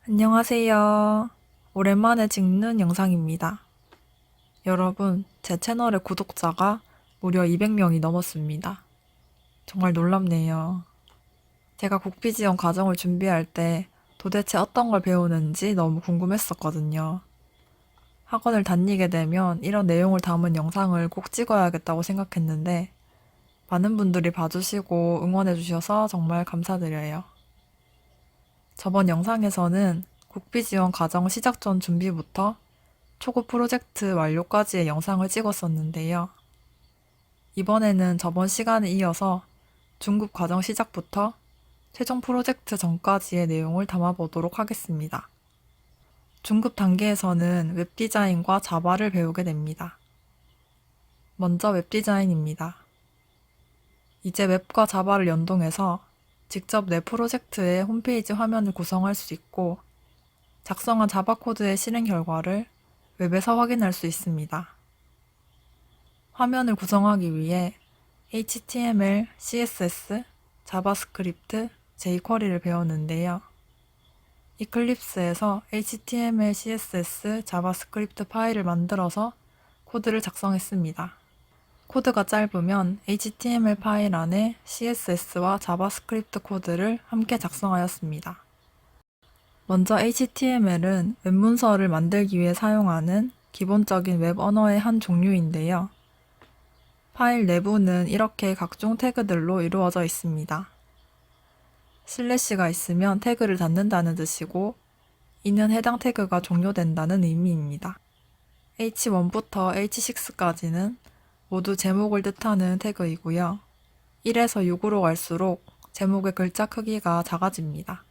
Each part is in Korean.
안녕하세요. 오랜만에 찍는 영상입니다. 여러분, 제 채널의 구독자가 무려 200명이 넘었습니다. 정말 놀랍네요. 제가 국비지원 과정을 준비할 때 도대체 어떤 걸 배우는지 너무 궁금했었거든요. 학원을 다니게 되면 이런 내용을 담은 영상을 꼭 찍어야겠다고 생각했는데 많은 분들이 봐주시고 응원해주셔서 정말 감사드려요. 저번 영상에서는 국비지원 과정 시작 전 준비부터 초급 프로젝트 완료까지의 영상을 찍었었는데요. 이번에는 저번 시간에 이어서 중급 과정 시작부터 최종 프로젝트 전까지의 내용을 담아보도록 하겠습니다. 중급 단계에서는 웹디자인과 자바를 배우게 됩니다. 먼저 웹디자인입니다. 이제 웹과 자바를 연동해서 직접 내 프로젝트의 홈페이지 화면을 구성할 수 있고 작성한 자바 코드의 실행 결과를 웹에서 확인할 수 있습니다. 화면을 구성하기 위해 HTML, CSS, 자바스크립트, jQuery를 배웠는데요. 이클립스에서 HTML, CSS, 자바스크립트 파일을 만들어서 코드를 작성했습니다. 코드가 짧으면 HTML 파일 안에 CSS와 자바스크립트 코드를 함께 작성하였습니다. 먼저 HTML은 웹문서를 만들기 위해 사용하는 기본적인 웹 언어의 한 종류인데요. 파일 내부는 이렇게 각종 태그들로 이루어져 있습니다. 슬래시가 있으면 태그를 닫는다는 뜻이고, 이는 해당 태그가 종료된다는 의미입니다. H1부터 H6까지는 모두 제목을 뜻하는 태그이고요. 1에서 6으로 갈수록 제목의 글자 크기가 작아집니다.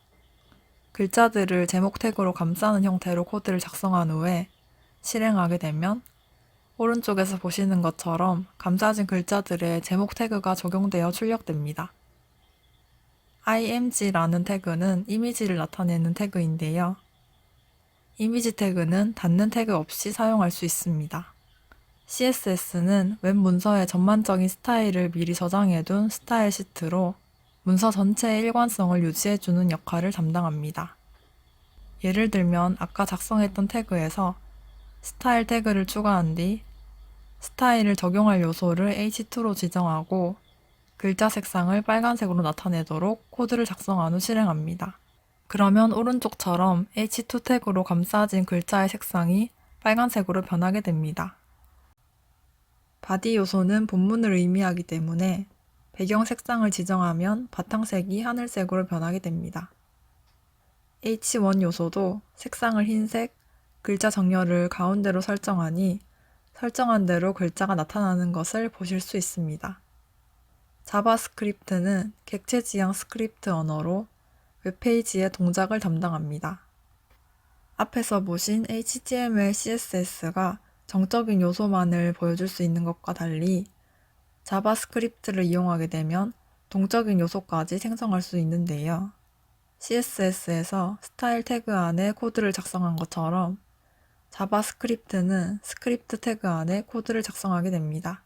글자들을 제목 태그로 감싸는 형태로 코드를 작성한 후에 실행하게 되면 오른쪽에서 보시는 것처럼 감싸진 글자들의 제목 태그가 적용되어 출력됩니다. img라는 태그는 이미지를 나타내는 태그인데요. 이미지 태그는 닫는 태그 없이 사용할 수 있습니다. CSS는 웹 문서의 전반적인 스타일을 미리 저장해둔 스타일 시트로 문서 전체의 일관성을 유지해주는 역할을 담당합니다. 예를 들면 아까 작성했던 태그에서 스타일 태그를 추가한 뒤 스타일을 적용할 요소를 H2로 지정하고 글자 색상을 빨간색으로 나타내도록 코드를 작성한 후 실행합니다. 그러면 오른쪽처럼 H2 태그로 감싸진 글자의 색상이 빨간색으로 변하게 됩니다. 바디 요소는 본문을 의미하기 때문에 배경 색상을 지정하면 바탕색이 하늘색으로 변하게 됩니다. H1 요소도 색상을 흰색, 글자 정렬을 가운데로 설정하니 설정한 대로 글자가 나타나는 것을 보실 수 있습니다. 자바스크립트는 객체 지향 스크립트 언어로 웹페이지의 동작을 담당합니다. 앞에서 보신 HTML, CSS가 정적인 요소만을 보여줄 수 있는 것과 달리 자바스크립트를 이용하게 되면 동적인 요소까지 생성할 수 있는데요. CSS에서 스타일 태그 안에 코드를 작성한 것처럼 자바스크립트는 스크립트 태그 안에 코드를 작성하게 됩니다.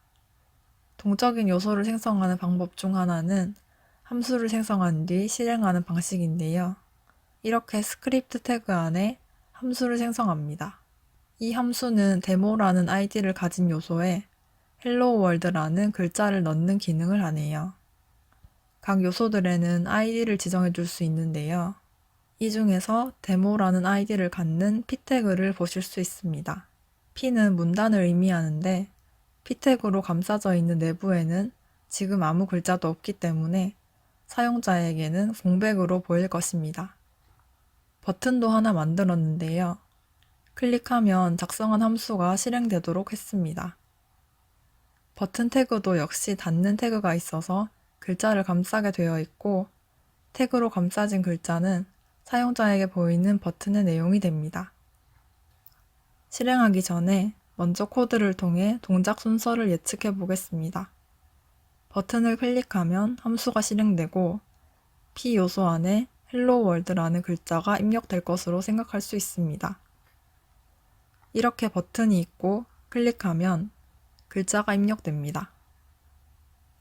동적인 요소를 생성하는 방법 중 하나는 함수를 생성한 뒤 실행하는 방식인데요. 이렇게 스크립트 태그 안에 함수를 생성합니다. 이 함수는 데모라는 아이디를 가진 요소에 헬로 월드라는 글자를 넣는 기능을 하네요. 각 요소들에는 아이디를 지정해 줄 수 있는데요. 이 중에서 데모라는 아이디를 갖는 p 태그를 보실 수 있습니다. p는 문단을 의미하는데 p 태그로 감싸져 있는 내부에는 지금 아무 글자도 없기 때문에 사용자에게는 공백으로 보일 것입니다. 버튼도 하나 만들었는데요. 클릭하면 작성한 함수가 실행되도록 했습니다. 버튼 태그도 역시 닫는 태그가 있어서 글자를 감싸게 되어 있고 태그로 감싸진 글자는 사용자에게 보이는 버튼의 내용이 됩니다. 실행하기 전에 먼저 코드를 통해 동작 순서를 예측해 보겠습니다. 버튼을 클릭하면 함수가 실행되고 P 요소 안에 Hello World라는 글자가 입력될 것으로 생각할 수 있습니다. 이렇게 버튼이 있고 클릭하면 글자가 입력됩니다.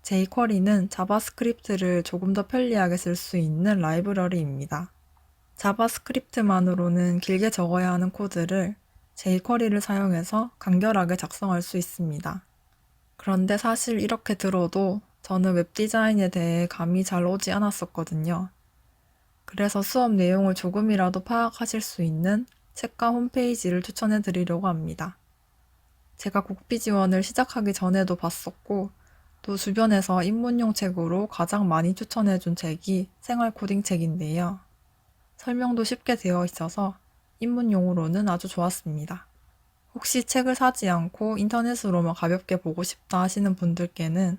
jQuery는 자바스크립트를 조금 더 편리하게 쓸 수 있는 라이브러리입니다. 자바스크립트만으로는 길게 적어야 하는 코드를 jQuery를 사용해서 간결하게 작성할 수 있습니다. 그런데 사실 이렇게 들어도 저는 웹 디자인에 대해 감이 잘 오지 않았었거든요. 그래서 수업 내용을 조금이라도 파악하실 수 있는 책과 홈페이지를 추천해 드리려고 합니다. 제가 국비 지원을 시작하기 전에도 봤었고, 또 주변에서 입문용 책으로 가장 많이 추천해 준 책이 생활 코딩 책인데요. 설명도 쉽게 되어 있어서 입문용으로는 아주 좋았습니다. 혹시 책을 사지 않고 인터넷으로만 가볍게 보고 싶다 하시는 분들께는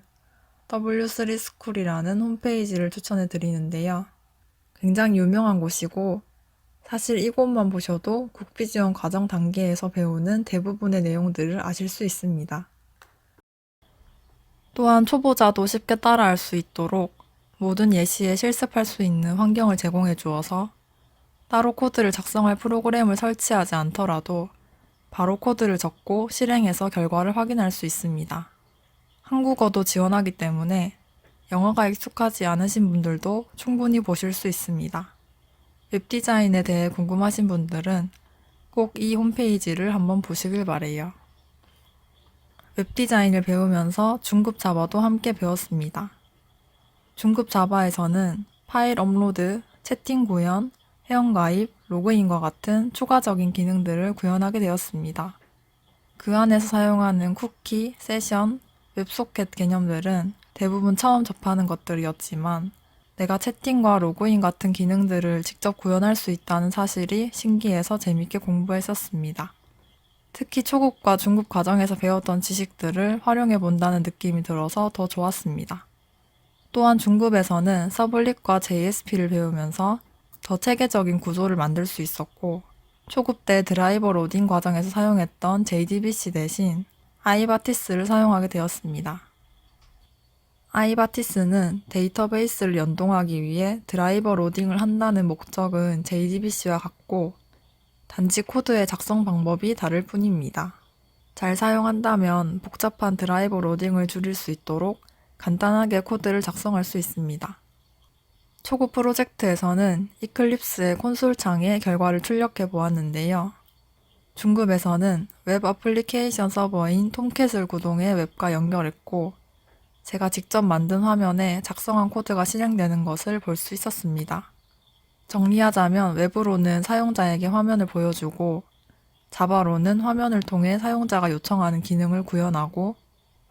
W3School이라는 홈페이지를 추천해 드리는데요. 굉장히 유명한 곳이고 사실 이곳만 보셔도 국비 지원 과정 단계에서 배우는 대부분의 내용들을 아실 수 있습니다. 또한 초보자도 쉽게 따라할 수 있도록 모든 예시에 실습할 수 있는 환경을 제공해 주어서 따로 코드를 작성할 프로그램을 설치하지 않더라도 바로 코드를 적고 실행해서 결과를 확인할 수 있습니다. 한국어도 지원하기 때문에 영어가 익숙하지 않으신 분들도 충분히 보실 수 있습니다. 웹디자인에 대해 궁금하신 분들은 꼭 이 홈페이지를 한번 보시길 바래요. 웹디자인을 배우면서 중급 자바도 함께 배웠습니다. 중급 자바에서는 파일 업로드, 채팅 구현, 회원가입, 로그인과 같은 추가적인 기능들을 구현하게 되었습니다. 그 안에서 사용하는 쿠키, 세션, 웹소켓 개념들은 대부분 처음 접하는 것들이었지만 내가 채팅과 로그인 같은 기능들을 직접 구현할 수 있다는 사실이 신기해서 재밌게 공부했었습니다. 특히 초급과 중급 과정에서 배웠던 지식들을 활용해 본다는 느낌이 들어서 더 좋았습니다. 또한 중급에서는 서블릿과 JSP를 배우면서 더 체계적인 구조를 만들 수 있었고, 초급 때 드라이버 로딩 과정에서 사용했던 JDBC 대신 아이바티스를 사용하게 되었습니다. 아이바티스는 데이터베이스를 연동하기 위해 드라이버 로딩을 한다는 목적은 JDBC와 같고, 단지 코드의 작성 방법이 다를 뿐입니다. 잘 사용한다면 복잡한 드라이버 로딩을 줄일 수 있도록 간단하게 코드를 작성할 수 있습니다. 초급 프로젝트에서는 이클립스의 콘솔 창에 결과를 출력해 보았는데요. 중급에서는 웹 애플리케이션 서버인 톰캣을 구동해 웹과 연결했고, 제가 직접 만든 화면에 작성한 코드가 실행되는 것을 볼 수 있었습니다. 정리하자면 웹으로는 사용자에게 화면을 보여주고, 자바로는 화면을 통해 사용자가 요청하는 기능을 구현하고,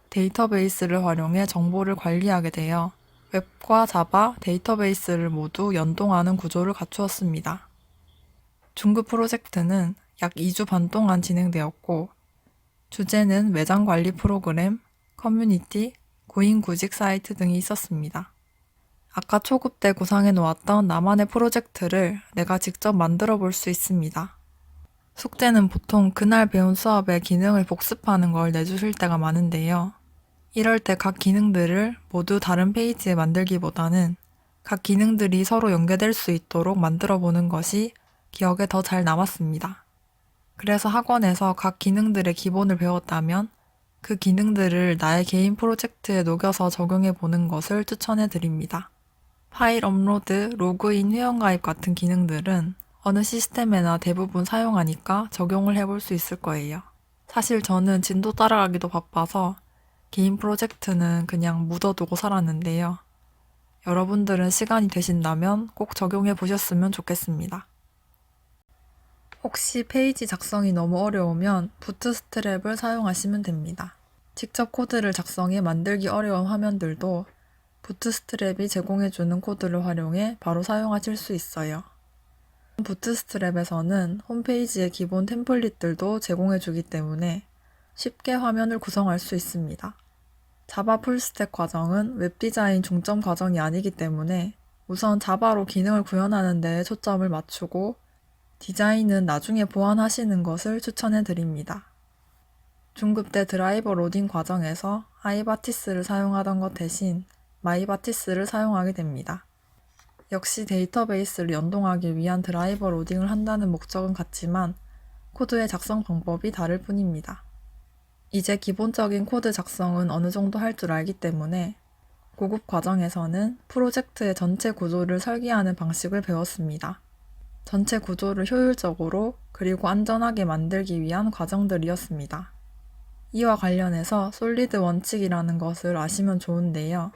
데이터베이스를 활용해 정보를 관리하게 되어 웹과 자바, 데이터베이스를 모두 연동하는 구조를 갖추었습니다. 중급 프로젝트는 약 2주 반 동안 진행되었고, 주제는 매장 관리 프로그램, 커뮤니티, 구인 구직 사이트 등이 있었습니다. 아까 초급 때 구상해 놓았던 나만의 프로젝트를 내가 직접 만들어 볼 수 있습니다. 숙제는 보통 그날 배운 수업의 기능을 복습하는 걸 내주실 때가 많은데요. 이럴 때 각 기능들을 모두 다른 페이지에 만들기보다는 각 기능들이 서로 연계될 수 있도록 만들어 보는 것이 기억에 더 잘 남았습니다. 그래서 학원에서 각 기능들의 기본을 배웠다면 그 기능들을 나의 개인 프로젝트에 녹여서 적용해 보는 것을 추천해 드립니다. 파일 업로드, 로그인, 회원가입 같은 기능들은 어느 시스템에나 대부분 사용하니까 적용을 해볼 수 있을 거예요. 사실 저는 진도 따라가기도 바빠서 개인 프로젝트는 그냥 묻어두고 살았는데요. 여러분들은 시간이 되신다면 꼭 적용해 보셨으면 좋겠습니다. 혹시 페이지 작성이 너무 어려우면 부트스트랩을 사용하시면 됩니다. 직접 코드를 작성해 만들기 어려운 화면들도 부트스트랩이 제공해주는 코드를 활용해 바로 사용하실 수 있어요. 부트스트랩에서는 홈페이지의 기본 템플릿들도 제공해주기 때문에 쉽게 화면을 구성할 수 있습니다. 자바 풀스택 과정은 웹디자인 중점 과정이 아니기 때문에 우선 자바로 기능을 구현하는 데에 초점을 맞추고 디자인은 나중에 보완하시는 것을 추천해 드립니다. 중급 때 드라이버 로딩 과정에서 아이바티스를 사용하던 것 대신 마이바티스를 사용하게 됩니다. 역시 데이터베이스를 연동하기 위한 드라이버 로딩을 한다는 목적은 같지만 코드의 작성 방법이 다를 뿐입니다. 이제 기본적인 코드 작성은 어느 정도 할 줄 알기 때문에 고급 과정에서는 프로젝트의 전체 구조를 설계하는 방식을 배웠습니다. 전체 구조를 효율적으로 그리고 안전하게 만들기 위한 과정들이었습니다. 이와 관련해서 솔리드 원칙이라는 것을 아시면 좋은데요.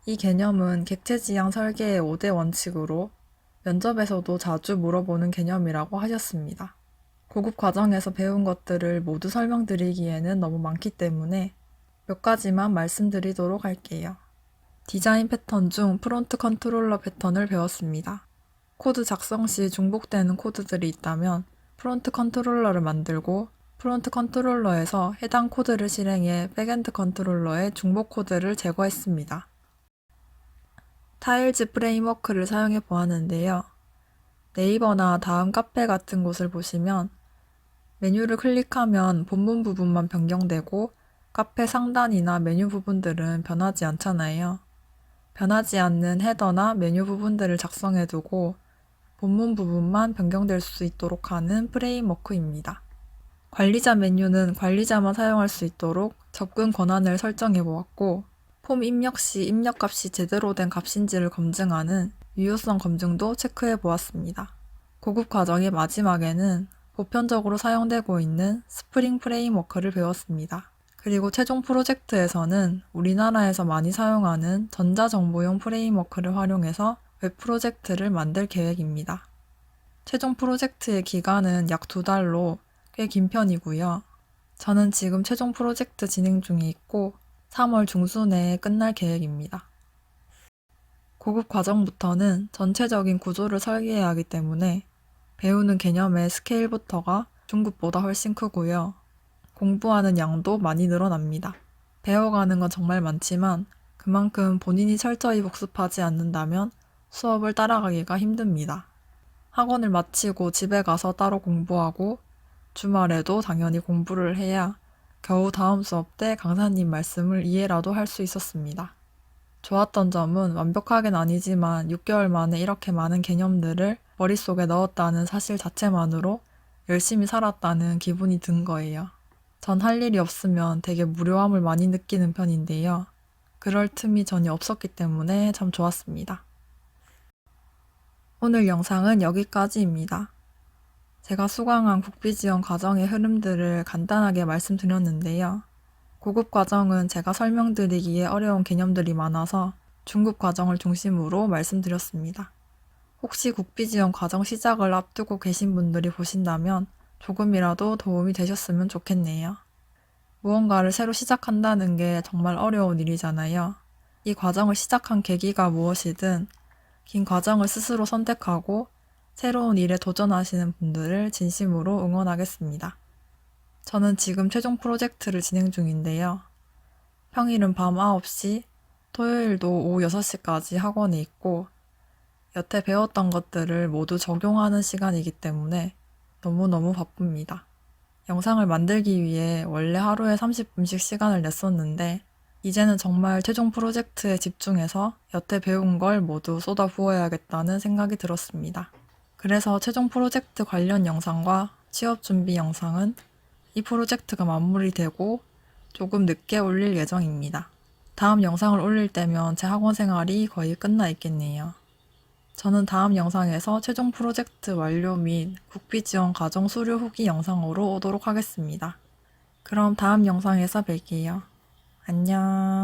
이 개념은 객체지향 설계의 5대 원칙으로 면접에서도 자주 물어보는 개념이라고 하셨습니다. 고급 과정에서 배운 것들을 모두 설명드리기에는 너무 많기 때문에 몇 가지만 말씀드리도록 할게요. 디자인 패턴 중 프론트 컨트롤러 패턴을 배웠습니다. 코드 작성 시 중복되는 코드들이 있다면 프론트 컨트롤러를 만들고 프론트 컨트롤러에서 해당 코드를 실행해 백엔드 컨트롤러의 중복 코드를 제거했습니다. 타일즈 프레임워크를 사용해 보았는데요. 네이버나 다음 카페 같은 곳을 보시면 메뉴를 클릭하면 본문 부분만 변경되고 카페 상단이나 메뉴 부분들은 변하지 않잖아요. 변하지 않는 헤더나 메뉴 부분들을 작성해두고 본문 부분만 변경될 수 있도록 하는 프레임워크입니다. 관리자 메뉴는 관리자만 사용할 수 있도록 접근 권한을 설정해 보았고 폼 입력 시 입력값이 제대로 된 값인지를 검증하는 유효성 검증도 체크해 보았습니다. 고급 과정의 마지막에는 보편적으로 사용되고 있는 스프링 프레임워크를 배웠습니다. 그리고 최종 프로젝트에서는 우리나라에서 많이 사용하는 전자정보용 프레임워크를 활용해서 웹 프로젝트를 만들 계획입니다. 최종 프로젝트의 기간은 약 2달로 꽤 긴 편이고요. 저는 지금 최종 프로젝트 진행 중에 있고 3월 중순 내에 끝날 계획입니다. 고급 과정부터는 전체적인 구조를 설계해야 하기 때문에 배우는 개념의 스케일부터가 중급보다 훨씬 크고요. 공부하는 양도 많이 늘어납니다. 배워가는 건 정말 많지만 그만큼 본인이 철저히 복습하지 않는다면 수업을 따라가기가 힘듭니다. 학원을 마치고 집에 가서 따로 공부하고 주말에도 당연히 공부를 해야 겨우 다음 수업 때 강사님 말씀을 이해라도 할 수 있었습니다. 좋았던 점은 완벽하긴 아니지만 6개월 만에 이렇게 많은 개념들을 머릿속에 넣었다는 사실 자체만으로 열심히 살았다는 기분이 든 거예요. 전 할 일이 없으면 되게 무료함을 많이 느끼는 편인데요. 그럴 틈이 전혀 없었기 때문에 참 좋았습니다. 오늘 영상은 여기까지입니다. 제가 수강한 국비지원 과정의 흐름들을 간단하게 말씀드렸는데요. 고급 과정은 제가 설명드리기에 어려운 개념들이 많아서 중급 과정을 중심으로 말씀드렸습니다. 혹시 국비지원 과정 시작을 앞두고 계신 분들이 보신다면 조금이라도 도움이 되셨으면 좋겠네요. 무언가를 새로 시작한다는 게 정말 어려운 일이잖아요. 이 과정을 시작한 계기가 무엇이든 긴 과정을 스스로 선택하고 새로운 일에 도전하시는 분들을 진심으로 응원하겠습니다. 저는 지금 최종 프로젝트를 진행 중인데요. 평일은 밤 9시, 토요일도 오후 6시까지 학원에 있고 여태 배웠던 것들을 모두 적용하는 시간이기 때문에 너무너무 바쁩니다. 영상을 만들기 위해 원래 하루에 30분씩 시간을 냈었는데 이제는 정말 최종 프로젝트에 집중해서 여태 배운 걸 모두 쏟아부어야겠다는 생각이 들었습니다. 그래서 최종 프로젝트 관련 영상과 취업 준비 영상은 이 프로젝트가 마무리되고 조금 늦게 올릴 예정입니다. 다음 영상을 올릴 때면 제 학원 생활이 거의 끝나 있겠네요. 저는 다음 영상에서 최종 프로젝트 완료 및 국비지원 과정 수료 후기 영상으로 오도록 하겠습니다. 그럼 다음 영상에서 뵐게요. 안녕.